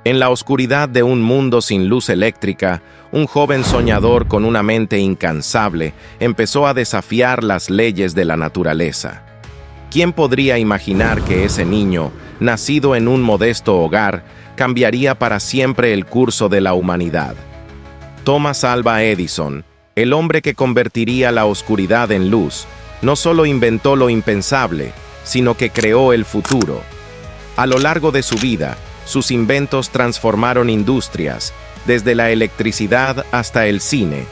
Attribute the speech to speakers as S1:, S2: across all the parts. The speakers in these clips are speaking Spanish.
S1: En la oscuridad de un mundo sin luz eléctrica, un joven soñador con una mente incansable empezó a desafiar las leyes de la naturaleza. ¿Quién podría imaginar que ese niño, nacido en un modesto hogar, cambiaría para siempre el curso de la humanidad? Thomas Alva Edison, el hombre que convertiría la oscuridad en luz, no solo inventó lo impensable, sino que creó el futuro. A lo largo de su vida, sus inventos transformaron industrias, desde la electricidad hasta el cine,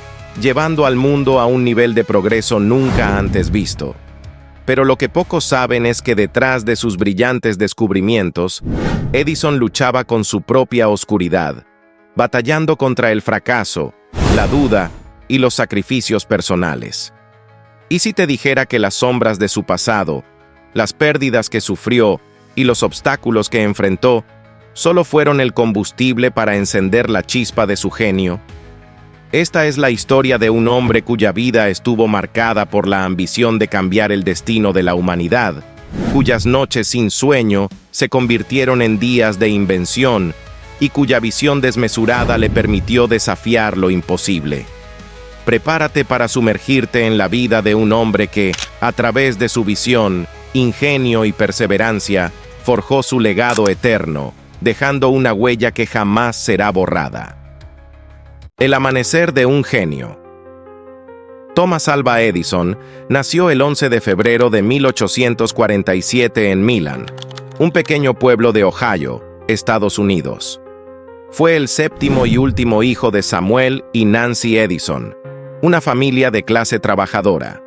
S1: llevando al mundo a un nivel de progreso nunca antes visto. Pero lo que pocos saben es que detrás de sus brillantes descubrimientos, Edison luchaba con su propia oscuridad, batallando contra el fracaso, la duda y los sacrificios personales. ¿Y si te dijera que las sombras de su pasado, las pérdidas que sufrió y los obstáculos que enfrentó, solo fueron el combustible para encender la chispa de su genio? Esta es la historia de un hombre cuya vida estuvo marcada por la ambición de cambiar el destino de la humanidad, cuyas noches sin sueño se convirtieron en días de invención y cuya visión desmesurada le permitió desafiar lo imposible. Prepárate para sumergirte en la vida de un hombre que, a través de su visión, ingenio y perseverancia, forjó su legado eterno, dejando una huella que jamás será borrada. El amanecer de un genio. Thomas Alva Edison nació el 11 de febrero de 1847 en Milán, un pequeño pueblo de Ohio, Estados Unidos. Fue el séptimo y último hijo de Samuel y Nancy Edison, una familia de clase trabajadora.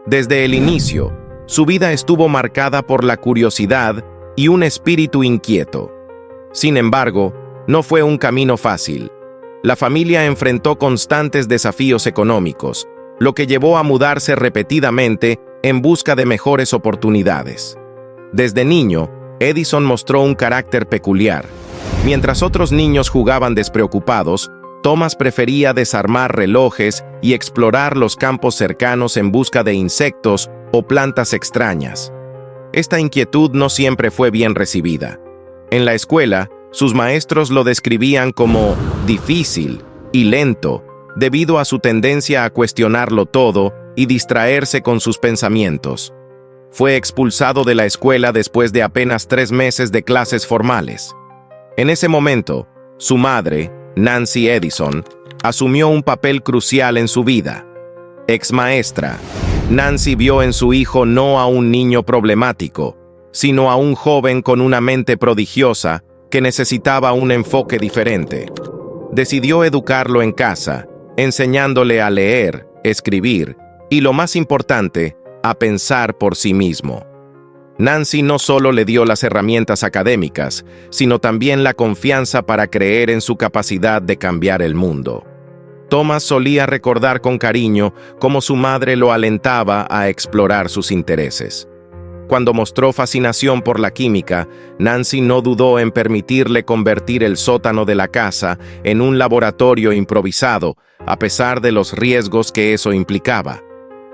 S1: Desde el inicio, su vida estuvo marcada por la curiosidad y un espíritu inquieto. Sin embargo, no fue un camino fácil. La familia enfrentó constantes desafíos económicos, lo que llevó a mudarse repetidamente en busca de mejores oportunidades. Desde niño, Edison mostró un carácter peculiar. Mientras otros niños jugaban despreocupados, Thomas prefería desarmar relojes y explorar los campos cercanos en busca de insectos o plantas extrañas. Esta inquietud no siempre fue bien recibida. En la escuela, sus maestros lo describían como difícil y lento, debido a su tendencia a cuestionarlo todo y distraerse con sus pensamientos. Fue expulsado de la escuela después de apenas 3 meses de clases formales. En ese momento, su madre, Nancy Edison, asumió un papel crucial en su vida. Ex maestra, Nancy vio en su hijo no a un niño problemático, sino a un joven con una mente prodigiosa que necesitaba un enfoque diferente. Decidió educarlo en casa, enseñándole a leer, escribir y, lo más importante, a pensar por sí mismo. Nancy no solo le dio las herramientas académicas, sino también la confianza para creer en su capacidad de cambiar el mundo. Thomas solía recordar con cariño cómo su madre lo alentaba a explorar sus intereses. Cuando mostró fascinación por la química, Nancy no dudó en permitirle convertir el sótano de la casa en un laboratorio improvisado, a pesar de los riesgos que eso implicaba.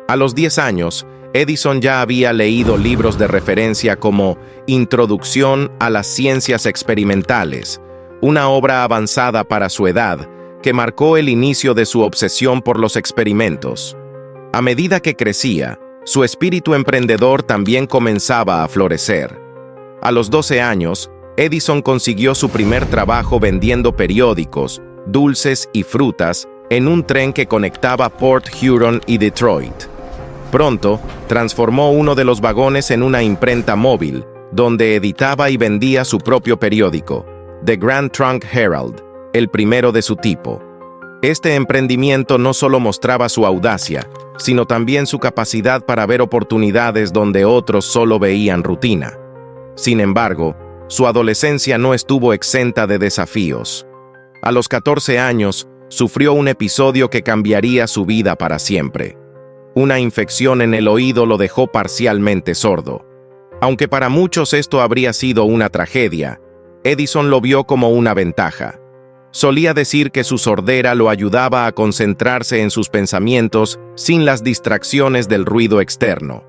S1: A los 10 años, Edison ya había leído libros de referencia como Introducción a las Ciencias Experimentales, una obra avanzada para su edad, que marcó el inicio de su obsesión por los experimentos. A medida que crecía, su espíritu emprendedor también comenzaba a florecer. A los 12 años, Edison consiguió su primer trabajo vendiendo periódicos, dulces y frutas en un tren que conectaba Port Huron y Detroit. Pronto, transformó uno de los vagones en una imprenta móvil, donde editaba y vendía su propio periódico, The Grand Trunk Herald, el primero de su tipo. Este emprendimiento no solo mostraba su audacia, sino también su capacidad para ver oportunidades donde otros solo veían rutina. Sin embargo, su adolescencia no estuvo exenta de desafíos. A los 14 años, sufrió un episodio que cambiaría su vida para siempre. Una infección en el oído lo dejó parcialmente sordo. Aunque para muchos esto habría sido una tragedia, Edison lo vio como una ventaja. Solía decir que su sordera lo ayudaba a concentrarse en sus pensamientos sin las distracciones del ruido externo.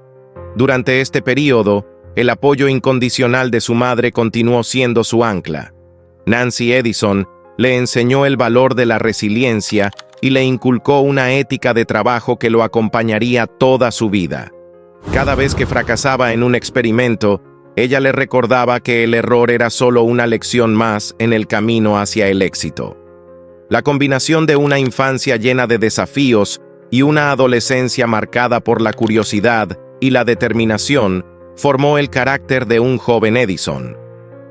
S1: Durante este período, el apoyo incondicional de su madre continuó siendo su ancla. Nancy Edison le enseñó el valor de la resiliencia y le inculcó una ética de trabajo que lo acompañaría toda su vida. Cada vez que fracasaba en un experimento, ella le recordaba que el error era solo una lección más en el camino hacia el éxito. La combinación de una infancia llena de desafíos y una adolescencia marcada por la curiosidad y la determinación formó el carácter de un joven Edison.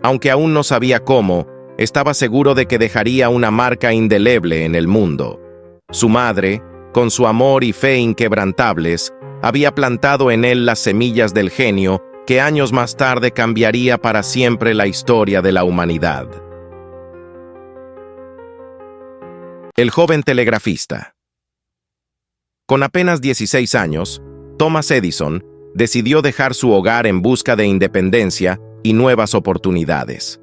S1: Aunque aún no sabía cómo, estaba seguro de que dejaría una marca indeleble en el mundo. Su madre, con su amor y fe inquebrantables, había plantado en él las semillas del genio que años más tarde cambiaría para siempre la historia de la humanidad. El joven telegrafista. Con apenas 16 años, Thomas Edison decidió dejar su hogar en busca de independencia y nuevas oportunidades.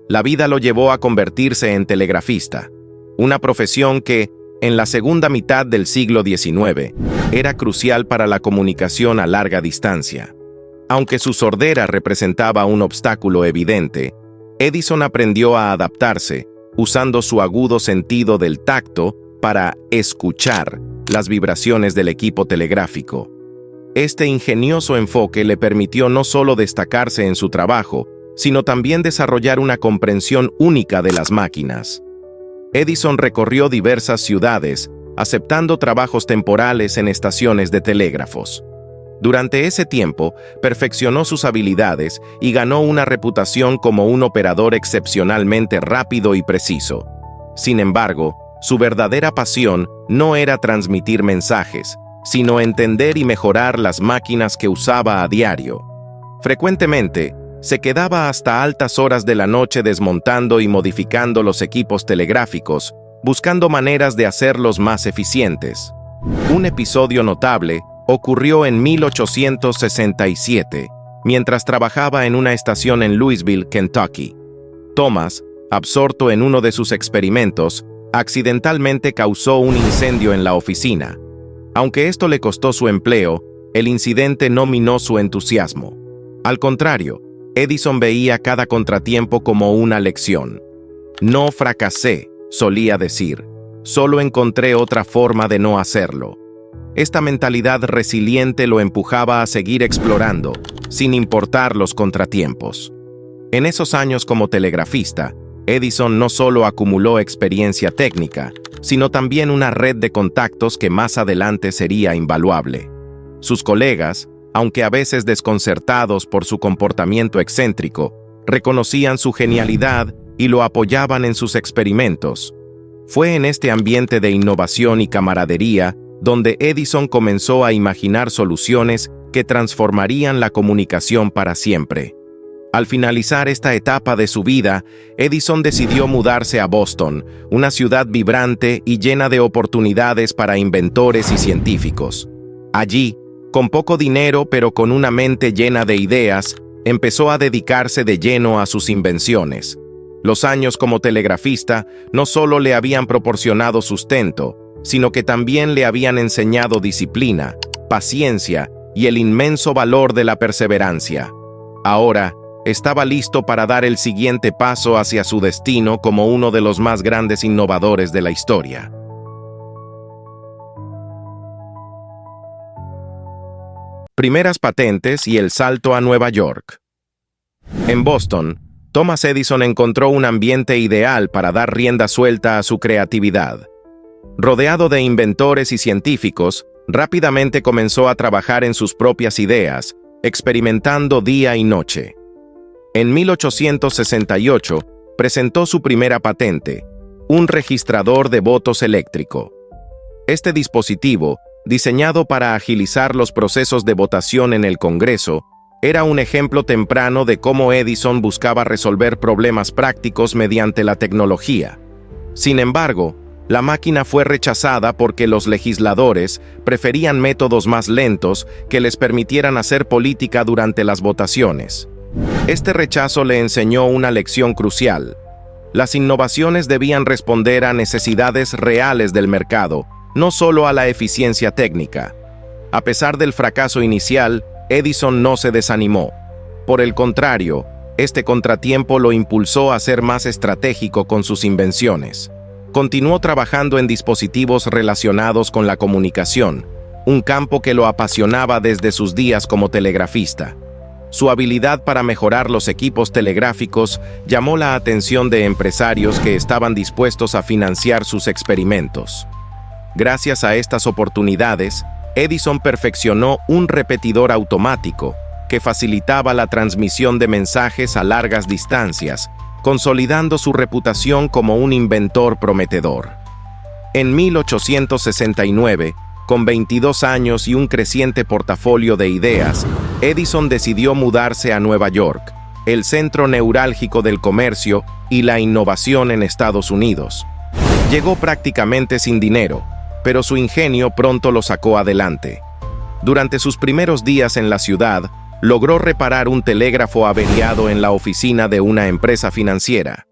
S1: La vida lo llevó a convertirse en telegrafista, una profesión que, en la segunda mitad del siglo XIX, era crucial para la comunicación a larga distancia. Aunque su sordera representaba un obstáculo evidente, Edison aprendió a adaptarse, usando su agudo sentido del tacto para escuchar las vibraciones del equipo telegráfico. Este ingenioso enfoque le permitió no solo destacarse en su trabajo, sino también desarrollar una comprensión única de las máquinas. Edison recorrió diversas ciudades, aceptando trabajos temporales en estaciones de telégrafos. Durante ese tiempo, perfeccionó sus habilidades y ganó una reputación como un operador excepcionalmente rápido y preciso. Sin embargo, su verdadera pasión no era transmitir mensajes, sino entender y mejorar las máquinas que usaba a diario. Frecuentemente, se quedaba hasta altas horas de la noche desmontando y modificando los equipos telegráficos, buscando maneras de hacerlos más eficientes. Un episodio notable ocurrió en 1867, mientras trabajaba en una estación en Louisville, Kentucky. Thomas, absorto en uno de sus experimentos, accidentalmente causó un incendio en la oficina. Aunque esto le costó su empleo, el incidente no minó su entusiasmo. Al contrario, Edison veía cada contratiempo como una lección. No fracasé, solía decir, solo encontré otra forma de no hacerlo. Esta mentalidad resiliente lo empujaba a seguir explorando, sin importar los contratiempos. En esos años como telegrafista, Edison no solo acumuló experiencia técnica, sino también una red de contactos que más adelante sería invaluable. Sus colegas, aunque a veces desconcertados por su comportamiento excéntrico, reconocían su genialidad y lo apoyaban en sus experimentos. Fue en este ambiente de innovación y camaradería donde Edison comenzó a imaginar soluciones que transformarían la comunicación para siempre. Al finalizar esta etapa de su vida, Edison decidió mudarse a Boston, una ciudad vibrante y llena de oportunidades para inventores y científicos. Allí, con poco dinero pero con una mente llena de ideas, empezó a dedicarse de lleno a sus invenciones. Los años como telegrafista no solo le habían proporcionado sustento, sino que también le habían enseñado disciplina, paciencia y el inmenso valor de la perseverancia. Ahora, estaba listo para dar el siguiente paso hacia su destino como uno de los más grandes innovadores de la historia. Primeras patentes y el salto a Nueva York. En Boston, Thomas Edison encontró un ambiente ideal para dar rienda suelta a su creatividad. Rodeado de inventores y científicos, rápidamente comenzó a trabajar en sus propias ideas, experimentando día y noche. En 1868, presentó su primera patente, un registrador de votos eléctrico. Este dispositivo, diseñado para agilizar los procesos de votación en el Congreso, era un ejemplo temprano de cómo Edison buscaba resolver problemas prácticos mediante la tecnología. Sin embargo, la máquina fue rechazada porque los legisladores preferían métodos más lentos que les permitieran hacer política durante las votaciones. Este rechazo le enseñó una lección crucial. Las innovaciones debían responder a necesidades reales del mercado, no solo a la eficiencia técnica. A pesar del fracaso inicial, Edison no se desanimó. Por el contrario, Este contratiempo lo impulsó a ser más estratégico con sus invenciones. Continuó trabajando en dispositivos relacionados con la comunicación, un campo que lo apasionaba desde sus días como telegrafista. Su habilidad para mejorar los equipos telegráficos llamó la atención de empresarios que estaban dispuestos a financiar sus experimentos. Gracias a estas oportunidades, Edison perfeccionó un repetidor automático que facilitaba la transmisión de mensajes a largas distancias, consolidando su reputación como un inventor prometedor. En 1869, con 22 años y un creciente portafolio de ideas, Edison decidió mudarse a Nueva York, el centro neurálgico del comercio y la innovación en Estados Unidos. Llegó prácticamente sin dinero, pero su ingenio pronto lo sacó adelante. Durante sus primeros días en la ciudad, logró reparar un telégrafo averiado en la oficina de una empresa financiera.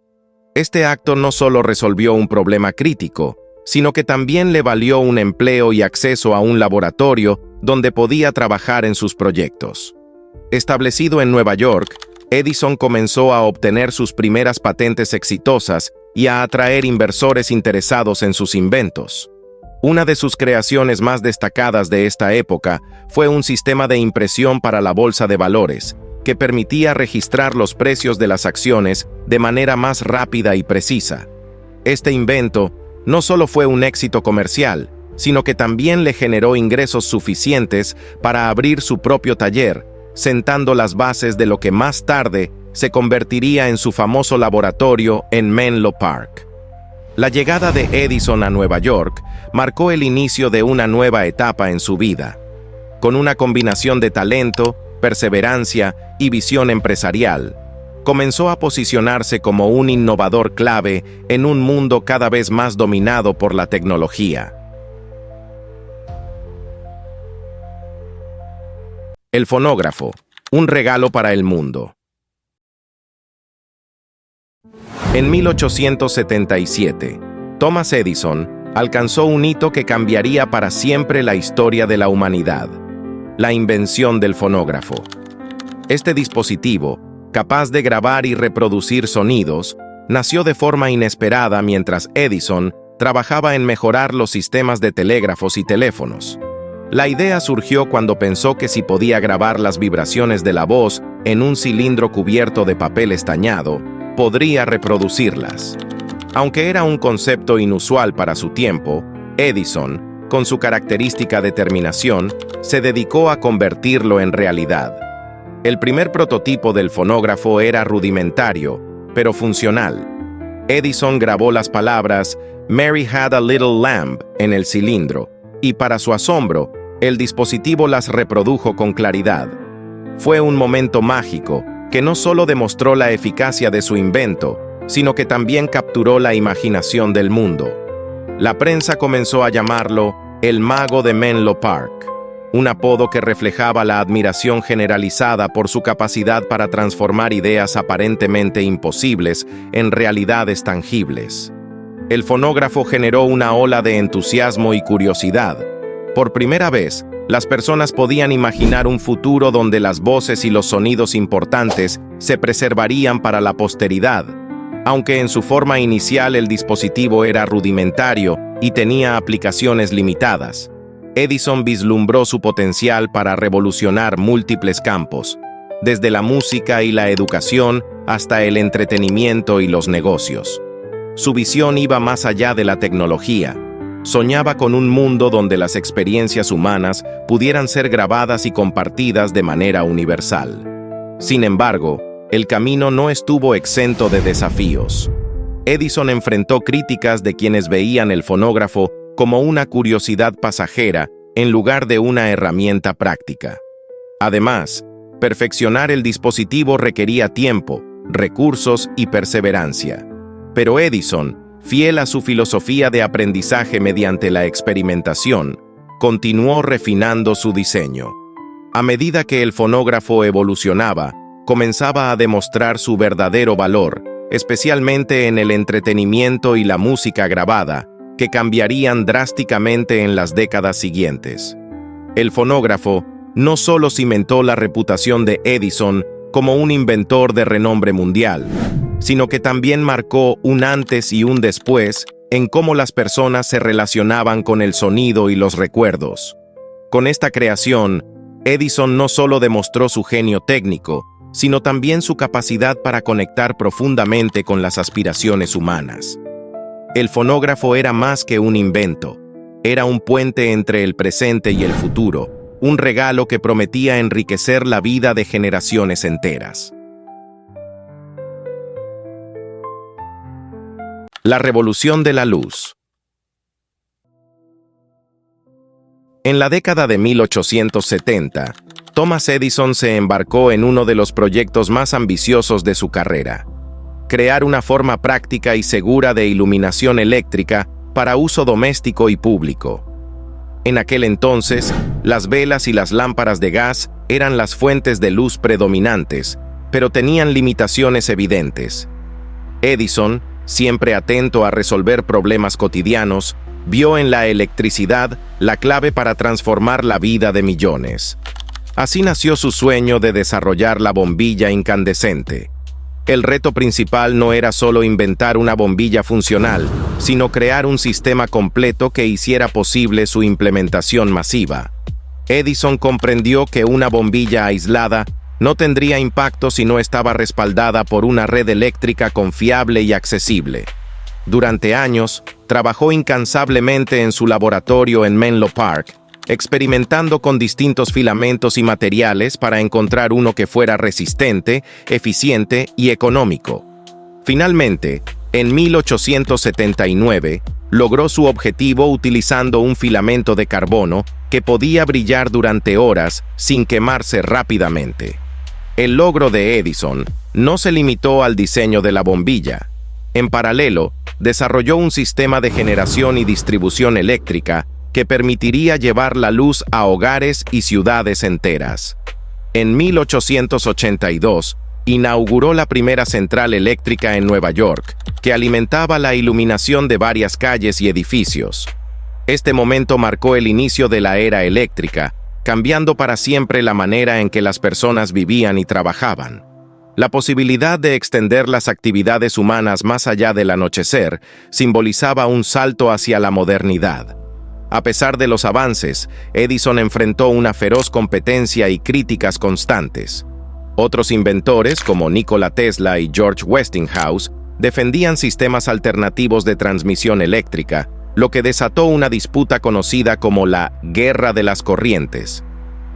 S1: Este acto no solo resolvió un problema crítico, sino que también le valió un empleo y acceso a un laboratorio donde podía trabajar en sus proyectos. Establecido en Nueva York, Edison comenzó a obtener sus primeras patentes exitosas y a atraer inversores interesados en sus inventos. Una de sus creaciones más destacadas de esta época fue un sistema de impresión para la bolsa de valores, que permitía registrar los precios de las acciones de manera más rápida y precisa. Este invento no solo fue un éxito comercial, sino que también le generó ingresos suficientes para abrir su propio taller, sentando las bases de lo que más tarde se convertiría en su famoso laboratorio en Menlo Park. La llegada de Edison a Nueva York marcó el inicio de una nueva etapa en su vida. Con una combinación de talento, perseverancia y visión empresarial, comenzó a posicionarse como un innovador clave en un mundo cada vez más dominado por la tecnología. El fonógrafo, un regalo para el mundo. En 1877, Thomas Edison alcanzó un hito que cambiaría para siempre la historia de la humanidad: la invención del fonógrafo. Este dispositivo, capaz de grabar y reproducir sonidos, nació de forma inesperada mientras Edison trabajaba en mejorar los sistemas de telégrafos y teléfonos. La idea surgió cuando pensó que si podía grabar las vibraciones de la voz en un cilindro cubierto de papel estañado, podría reproducirlas. Aunque era un concepto inusual para su tiempo, Edison, con su característica determinación, se dedicó a convertirlo en realidad. El primer prototipo del fonógrafo era rudimentario, pero funcional. Edison grabó las palabras "Mary had a little lamb" en el cilindro, y para su asombro, el dispositivo las reprodujo con claridad. Fue un momento mágico que no solo demostró la eficacia de su invento, sino que también capturó la imaginación del mundo. La prensa comenzó a llamarlo el mago de Menlo Park, un apodo que reflejaba la admiración generalizada por su capacidad para transformar ideas aparentemente imposibles en realidades tangibles. El fonógrafo generó una ola de entusiasmo y curiosidad. Por primera vez, las personas podían imaginar un futuro donde las voces y los sonidos importantes se preservarían para la posteridad. Aunque en su forma inicial el dispositivo era rudimentario y tenía aplicaciones limitadas, Edison vislumbró su potencial para revolucionar múltiples campos, desde la música y la educación hasta el entretenimiento y los negocios. Su visión iba más allá de la tecnología. Soñaba con un mundo donde las experiencias humanas pudieran ser grabadas y compartidas de manera universal. Sin embargo, el camino no estuvo exento de desafíos. Edison enfrentó críticas de quienes veían el fonógrafo como una curiosidad pasajera en lugar de una herramienta práctica. Además, perfeccionar el dispositivo requería tiempo, recursos y perseverancia. Pero Edison, fiel a su filosofía de aprendizaje mediante la experimentación, continuó refinando su diseño. A medida que el fonógrafo evolucionaba, comenzaba a demostrar su verdadero valor, especialmente en el entretenimiento y la música grabada, que cambiarían drásticamente en las décadas siguientes. El fonógrafo no solo cimentó la reputación de Edison como un inventor de renombre mundial, sino que también marcó un antes y un después en cómo las personas se relacionaban con el sonido y los recuerdos. Con esta creación, Edison no solo demostró su genio técnico, sino también su capacidad para conectar profundamente con las aspiraciones humanas. El fonógrafo era más que un invento, era un puente entre el presente y el futuro, un regalo que prometía enriquecer la vida de generaciones enteras. La revolución de la luz. En la década de 1870, Thomas Edison se embarcó en uno de los proyectos más ambiciosos de su carrera: crear una forma práctica y segura de iluminación eléctrica para uso doméstico y público. En aquel entonces, las velas y las lámparas de gas eran las fuentes de luz predominantes, pero tenían limitaciones evidentes. Edison, siempre atento a resolver problemas cotidianos, vio en la electricidad la clave para transformar la vida de millones. Así nació su sueño de desarrollar la bombilla incandescente. El reto principal no era solo inventar una bombilla funcional, sino crear un sistema completo que hiciera posible su implementación masiva. Edison comprendió que una bombilla aislada no tendría impacto si no estaba respaldada por una red eléctrica confiable y accesible. Durante años, trabajó incansablemente en su laboratorio en Menlo Park, experimentando con distintos filamentos y materiales para encontrar uno que fuera resistente, eficiente y económico. Finalmente, en 1879, logró su objetivo utilizando un filamento de carbono que podía brillar durante horas sin quemarse rápidamente. El logro de Edison no se limitó al diseño de la bombilla. En paralelo, desarrolló un sistema de generación y distribución eléctrica que permitiría llevar la luz a hogares y ciudades enteras. En 1882, inauguró la primera central eléctrica en Nueva York, que alimentaba la iluminación de varias calles y edificios. Este momento marcó el inicio de la era eléctrica, cambiando para siempre la manera en que las personas vivían y trabajaban. La posibilidad de extender las actividades humanas más allá del anochecer simbolizaba un salto hacia la modernidad. A pesar de los avances, Edison enfrentó una feroz competencia y críticas constantes. Otros inventores, como Nikola Tesla y George Westinghouse, defendían sistemas alternativos de transmisión eléctrica, lo que desató una disputa conocida como la Guerra de las Corrientes.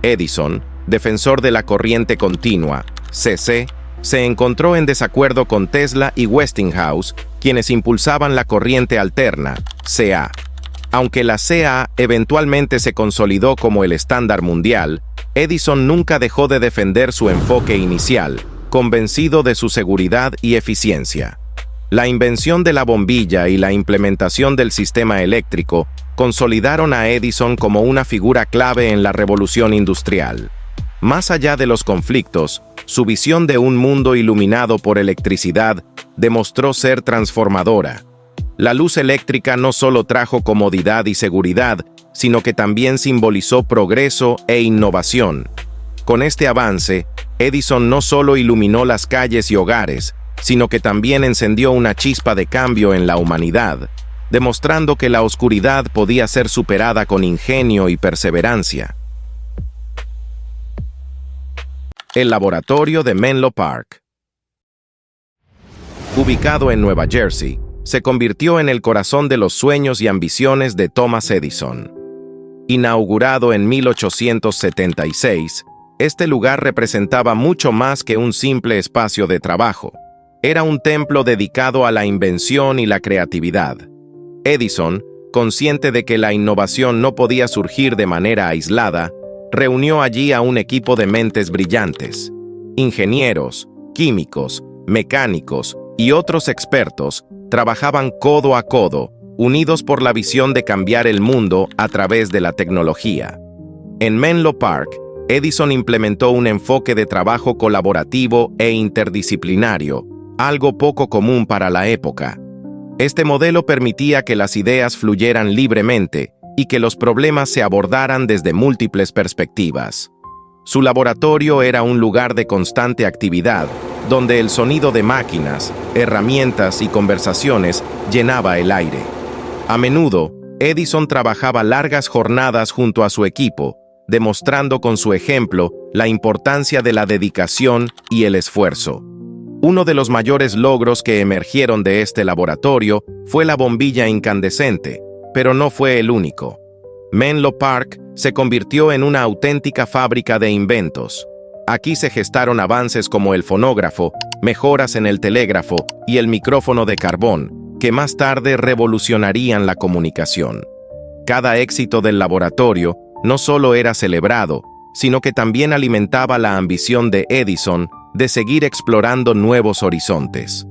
S1: Edison, defensor de la corriente continua, CC, se encontró en desacuerdo con Tesla y Westinghouse, quienes impulsaban la corriente alterna, CA. Aunque la CA eventualmente se consolidó como el estándar mundial, Edison nunca dejó de defender su enfoque inicial, convencido de su seguridad y eficiencia. La invención de la bombilla y la implementación del sistema eléctrico consolidaron a Edison como una figura clave en la revolución industrial. Más allá de los conflictos, su visión de un mundo iluminado por electricidad demostró ser transformadora. La luz eléctrica no solo trajo comodidad y seguridad, sino que también simbolizó progreso e innovación. Con este avance, Edison no solo iluminó las calles y hogares, sino que también encendió una chispa de cambio en la humanidad, demostrando que la oscuridad podía ser superada con ingenio y perseverancia. El laboratorio de Menlo Park. Ubicado en Nueva Jersey, se convirtió en el corazón de los sueños y ambiciones de Thomas Edison. Inaugurado en 1876, este lugar representaba mucho más que un simple espacio de trabajo. Era un templo dedicado a la invención y la creatividad. Edison, consciente de que la innovación no podía surgir de manera aislada, reunió allí a un equipo de mentes brillantes. Ingenieros, químicos, mecánicos y otros expertos trabajaban codo a codo, unidos por la visión de cambiar el mundo a través de la tecnología. En Menlo Park, Edison implementó un enfoque de trabajo colaborativo e interdisciplinario, algo poco común para la época. Este modelo permitía que las ideas fluyeran libremente y que los problemas se abordaran desde múltiples perspectivas. Su laboratorio era un lugar de constante actividad, donde el sonido de máquinas, herramientas y conversaciones llenaba el aire. A menudo, Edison trabajaba largas jornadas junto a su equipo, demostrando con su ejemplo la importancia de la dedicación y el esfuerzo. Uno de los mayores logros que emergieron de este laboratorio fue la bombilla incandescente, pero no fue el único. Menlo Park se convirtió en una auténtica fábrica de inventos. Aquí se gestaron avances como el fonógrafo, mejoras en el telégrafo y el micrófono de carbón, que más tarde revolucionarían la comunicación. Cada éxito del laboratorio no solo era celebrado, sino que también alimentaba la ambición de Edison de seguir explorando nuevos horizontes.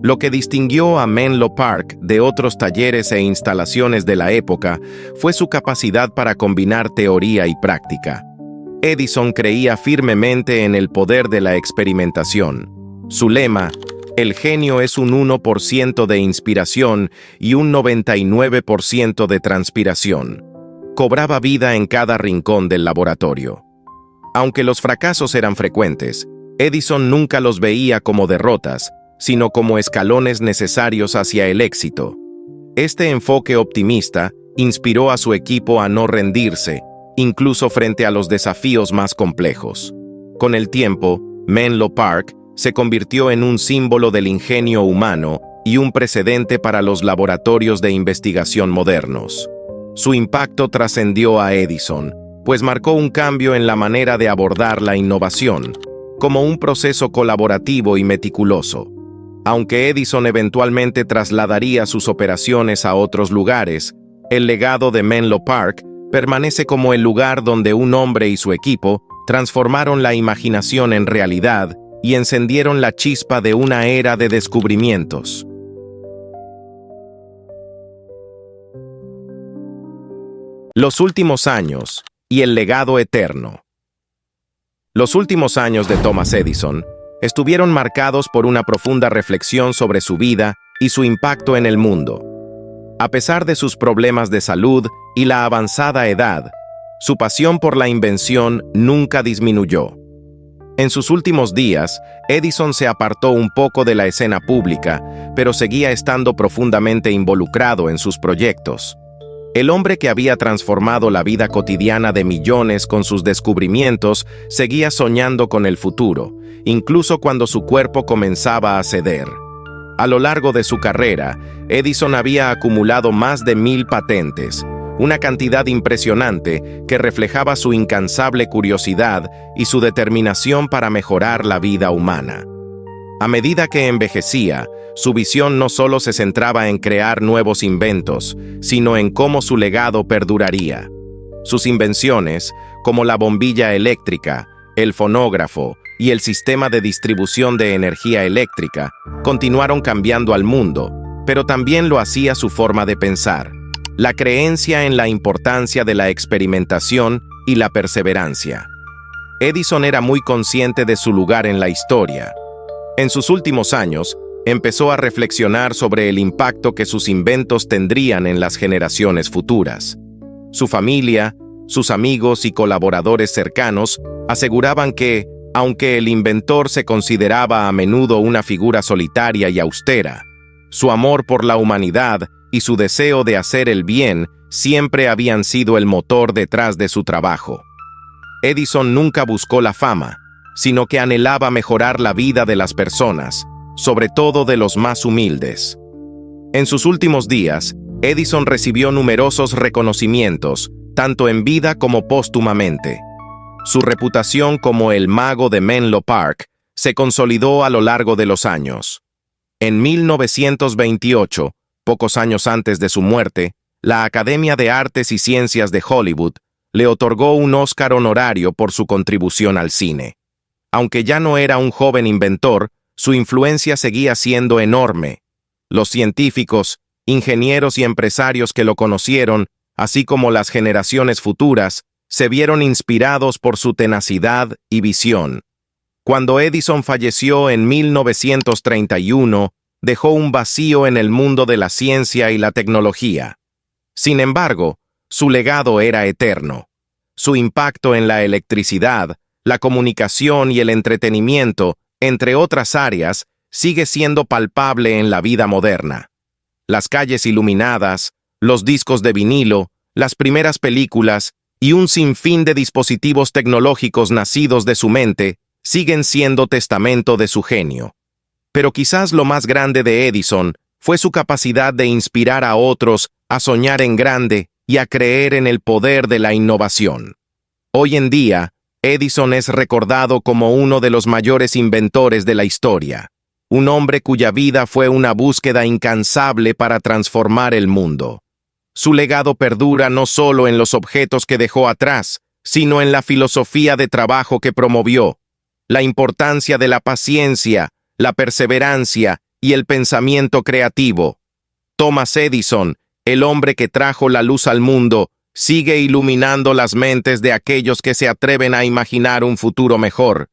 S1: Lo que distinguió a Menlo Park de otros talleres e instalaciones de la época fue su capacidad para combinar teoría y práctica. Edison creía firmemente en el poder de la experimentación. Su lema, "El genio es un 1% de inspiración y un 99% de transpiración", cobraba vida en cada rincón del laboratorio. Aunque los fracasos eran frecuentes, Edison nunca los veía como derrotas, sino como escalones necesarios hacia el éxito. Este enfoque optimista inspiró a su equipo a no rendirse, incluso frente a los desafíos más complejos. Con el tiempo, Menlo Park se convirtió en un símbolo del ingenio humano y un precedente para los laboratorios de investigación modernos. Su impacto trascendió a Edison, pues marcó un cambio en la manera de abordar la innovación, como un proceso colaborativo y meticuloso. Aunque Edison eventualmente trasladaría sus operaciones a otros lugares, el legado de Menlo Park permanece como el lugar donde un hombre y su equipo transformaron la imaginación en realidad y encendieron la chispa de una era de descubrimientos. Los últimos años y el legado eterno. Los últimos años de Thomas Edison estuvieron marcados por una profunda reflexión sobre su vida y su impacto en el mundo. A pesar de sus problemas de salud y la avanzada edad, su pasión por la invención nunca disminuyó. En sus últimos días, Edison se apartó un poco de la escena pública, pero seguía estando profundamente involucrado en sus proyectos. El hombre que había transformado la vida cotidiana de millones con sus descubrimientos seguía soñando con el futuro, incluso cuando su cuerpo comenzaba a ceder. A lo largo de su carrera, Edison había acumulado más de 1000 patentes, una cantidad impresionante que reflejaba su incansable curiosidad y su determinación para mejorar la vida humana. A medida que envejecía, su visión no solo se centraba en crear nuevos inventos, sino en cómo su legado perduraría. Sus invenciones, como la bombilla eléctrica, el fonógrafo y el sistema de distribución de energía eléctrica, continuaron cambiando al mundo, pero también lo hacía su forma de pensar, la creencia en la importancia de la experimentación y la perseverancia. Edison era muy consciente de su lugar en la historia. En sus últimos años, empezó a reflexionar sobre el impacto que sus inventos tendrían en las generaciones futuras. Su familia, sus amigos y colaboradores cercanos aseguraban que, aunque el inventor se consideraba a menudo una figura solitaria y austera, su amor por la humanidad y su deseo de hacer el bien siempre habían sido el motor detrás de su trabajo. Edison nunca buscó la fama, sino que anhelaba mejorar la vida de las personas, sobre todo de los más humildes. En sus últimos días, Edison recibió numerosos reconocimientos, tanto en vida como póstumamente. Su reputación como el mago de Menlo Park se consolidó a lo largo de los años. En 1928, pocos años antes de su muerte, la Academia de Artes y Ciencias de Hollywood le otorgó un Oscar honorario por su contribución al cine. Aunque ya no era un joven inventor, su influencia seguía siendo enorme. Los científicos, ingenieros y empresarios que lo conocieron, así como las generaciones futuras, se vieron inspirados por su tenacidad y visión. Cuando Edison falleció en 1931, dejó un vacío en el mundo de la ciencia y la tecnología. Sin embargo, su legado era eterno. Su impacto en la electricidad, la comunicación y el entretenimiento, entre otras áreas, sigue siendo palpable en la vida moderna. Las calles iluminadas, los discos de vinilo, las primeras películas y un sinfín de dispositivos tecnológicos nacidos de su mente siguen siendo testamento de su genio. Pero quizás lo más grande de Edison fue su capacidad de inspirar a otros a soñar en grande y a creer en el poder de la innovación. Hoy en día, Edison es recordado como uno de los mayores inventores de la historia, un hombre cuya vida fue una búsqueda incansable para transformar el mundo. Su legado perdura no solo en los objetos que dejó atrás, sino en la filosofía de trabajo que promovió, la importancia de la paciencia, la perseverancia y el pensamiento creativo. Thomas Edison, el hombre que trajo la luz al mundo, sigue iluminando las mentes de aquellos que se atreven a imaginar un futuro mejor.